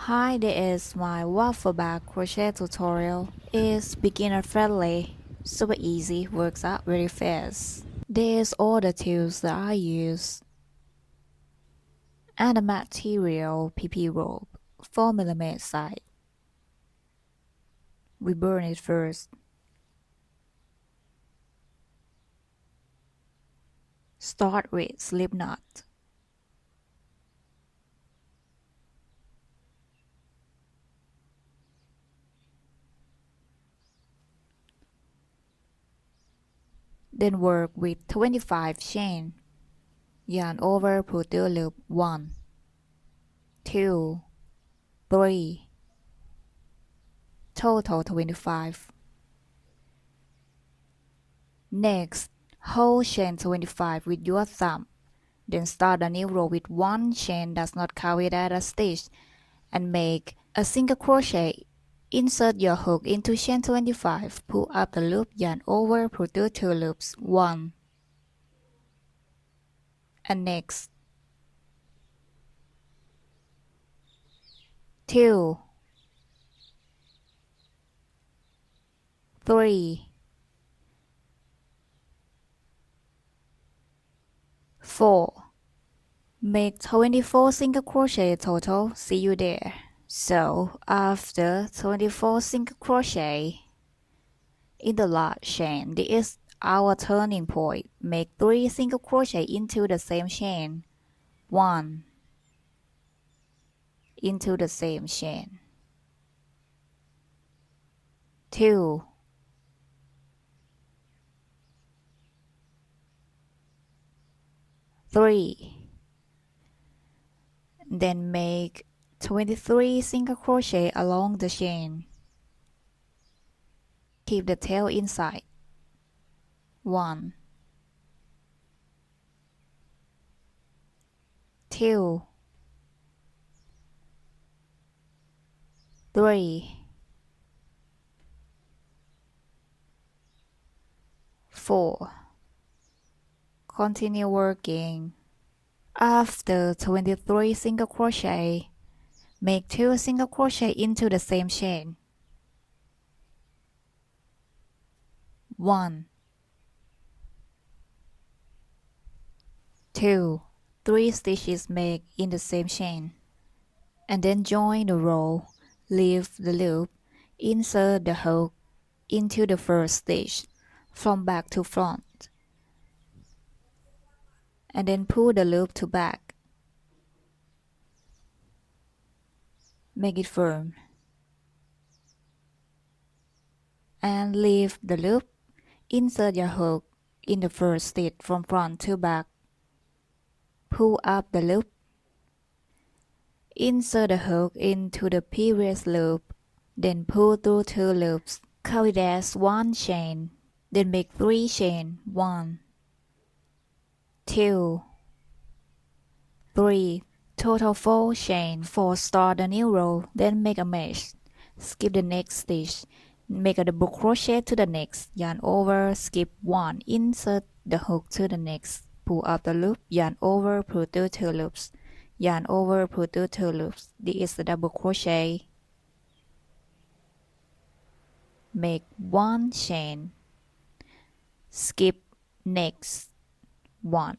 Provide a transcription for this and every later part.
Hi, this is my Waffle Bag crochet tutorial. It's beginner friendly, super easy, works out very fast. There's all the tools that I use. And the material PP rope, 4mm side. We burn it first. Start with slip knot. Then work with 25 chain. Yarn over, put the loop 1, 2, 3, total 25. Next, hold chain 25 with your thumb. Then start a new row with one chain that's not counted as a stitch and make a single crochet. Insert your hook into chain 25, pull up the loop, yarn over, put the 2 loops, 1 and next 2, 3, 4. Make 24 single crochet total. See you there. So after 24 single crochet in the last chain, this is our turning point. Make 3 single crochet into the same chain. 1 into the same chain. 2 3. Then make 23 single crochet along the chain. Keep the tail inside. 1 2 3 4. Continue working. After 23 single crochet, make 2 single crochet into the same chain. 1 2 3 stitches make in the same chain, and then join the row, leave the loop, insert the hook into the first stitch from back to front, and then pull the loop to back. Make it firm and leave the loop, insert your hook in the first stitch from front to back, pull up the loop, insert the hook into the previous loop, then pull through 2 loops, count it as 1 chain, then make 3 chain, 1 2 3, total 4 chain. 4 start a new row, then make a mesh, skip the next stitch, make a double crochet to the next, yarn over, skip 1, insert the hook to the next, pull up the loop, yarn over, pull through 2 loops, yarn over, pull through 2 loops. This is the double crochet. Make 1 chain, skip next 1,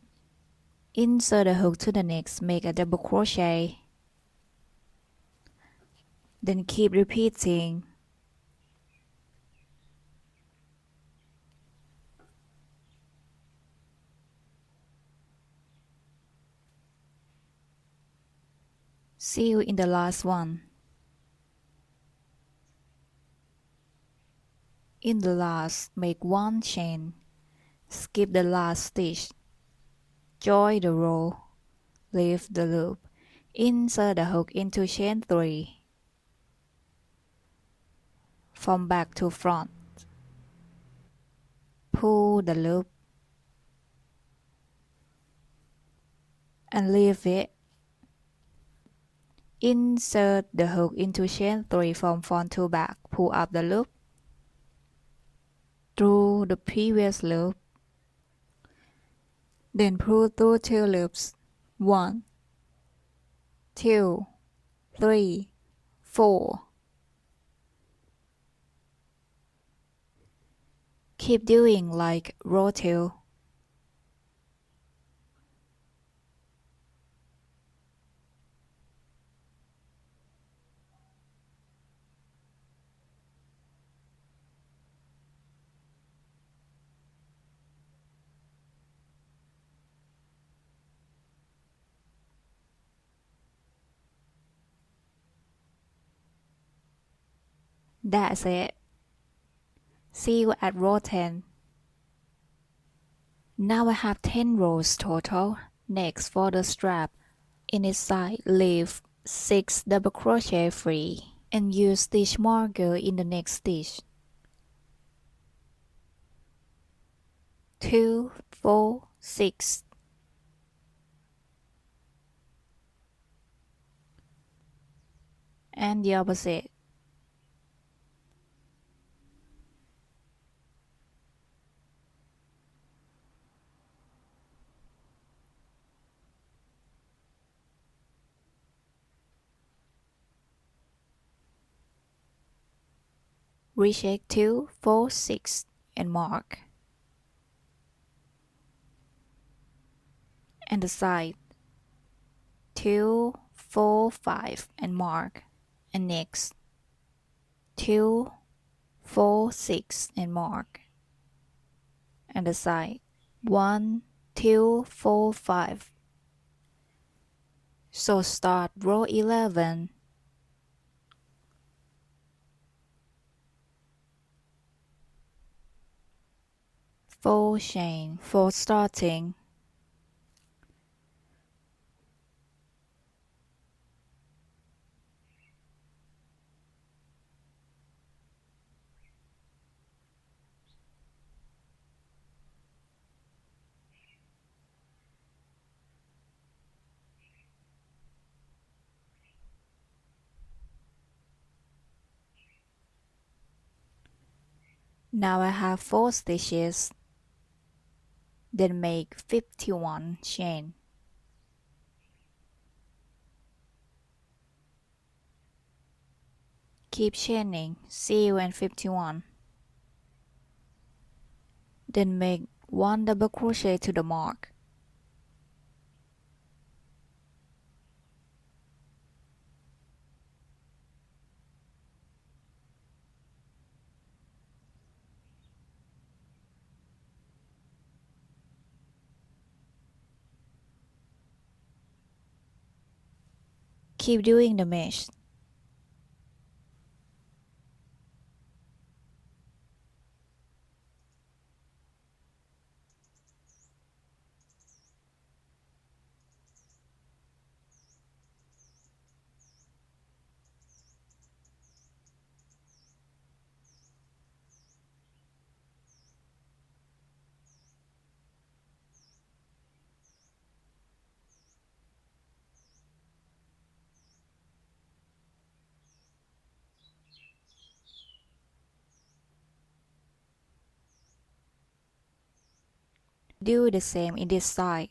insert the hook to the next, make a double crochet, then keep repeating. See you in the last one. In the last, make 1 chain, skip the last stitch, join the row, leave the loop, insert the hook into chain 3, from back to front, pull the loop, and leave it. Insert the hook into chain 3 from front to back, pull up the loop, through the previous loop, then pull through 2 loops, 1 2 3 4. Keep doing like row 2. That's it. See you at row 10. Now I have 10 rows total. Next, for the strap, in its side, leave 6 double crochet free and use stitch marker in the next stitch. 2, 4, 6. And the opposite. Recheck 2, 4, 6 and mark. And the side 2, 4, 5 and mark. And next 2, 4, 6 and mark. And the side 1, 2, 4, 5. So start row 11. 4 chain for starting. Now I have 4 stitches. Then make 51 chain. Keep chaining. See you in 51. Then make 1 double crochet to the mark. Keep doing the mesh. Do the same in this side.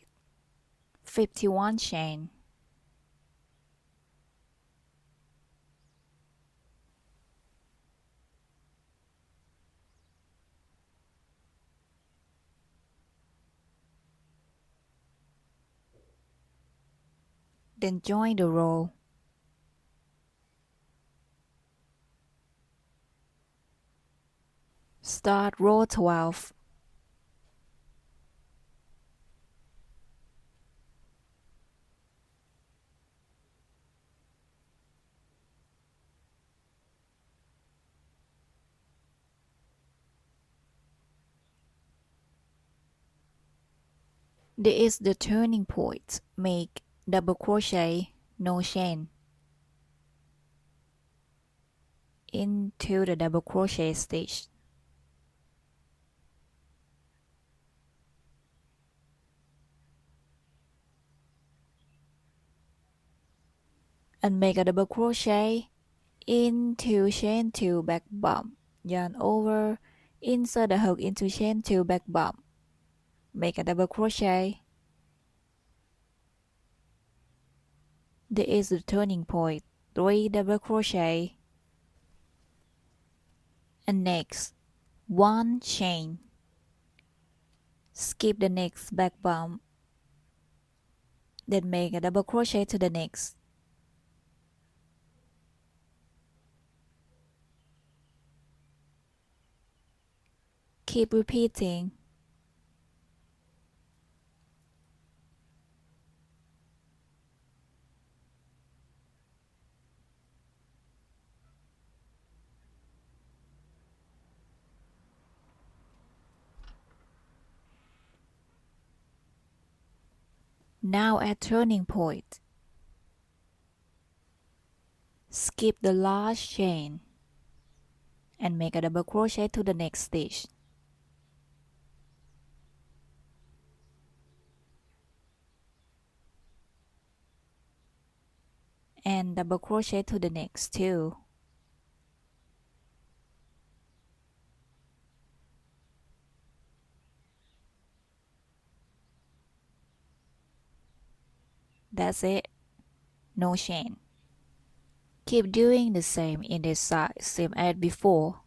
51 chain. Then join the row. Start row 12. This is the turning point. Make double crochet, no chain, into the double crochet stitch. And make a double crochet into chain 2 back bump, yarn over, insert the hook into chain 2 back bump, make a double crochet. This is the turning point. 3 double crochet, and next 1 chain. Skip the next back bump, then make a double crochet to the next. Keep repeating. Now at turning point, skip the last chain and make a double crochet to the next stitch. And double crochet to the next too. That's it. No chain. Keep doing the same in this side, same as before.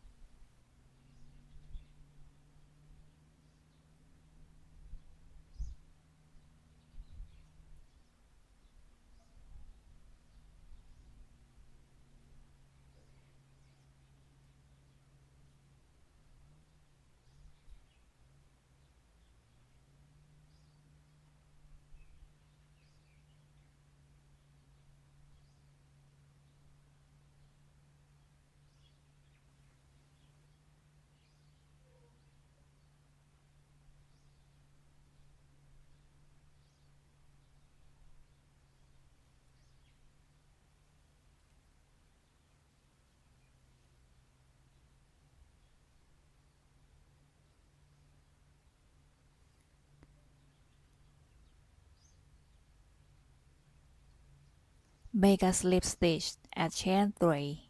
Make a slip stitch at chain 3.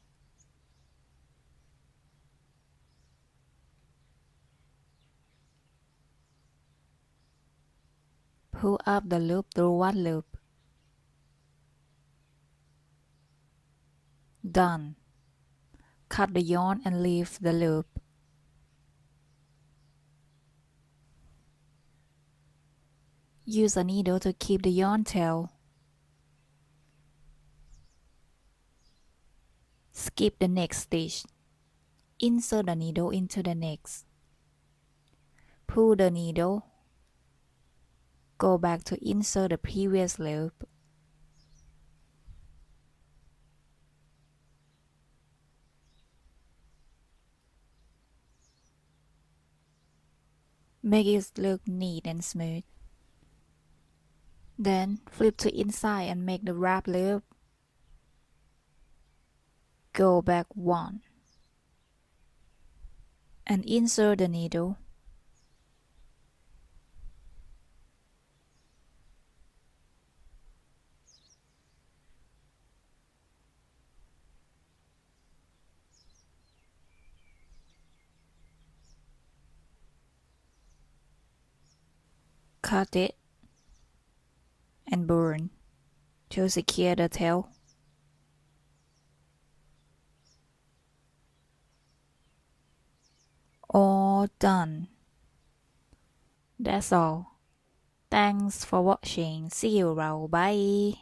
Pull up the loop through one loop. Done. Cut the yarn and leave the loop. Use a needle to keep the yarn tail. Skip the next stitch. Insert the needle into the next. Pull the needle. Go back to insert the previous loop. Make it look neat and smooth. Then flip to inside and make the wrap loop. Go back 1 and insert the needle. Cut it and burn to secure the tail. All done. That's all. Thanks for watching. See you around. Bye.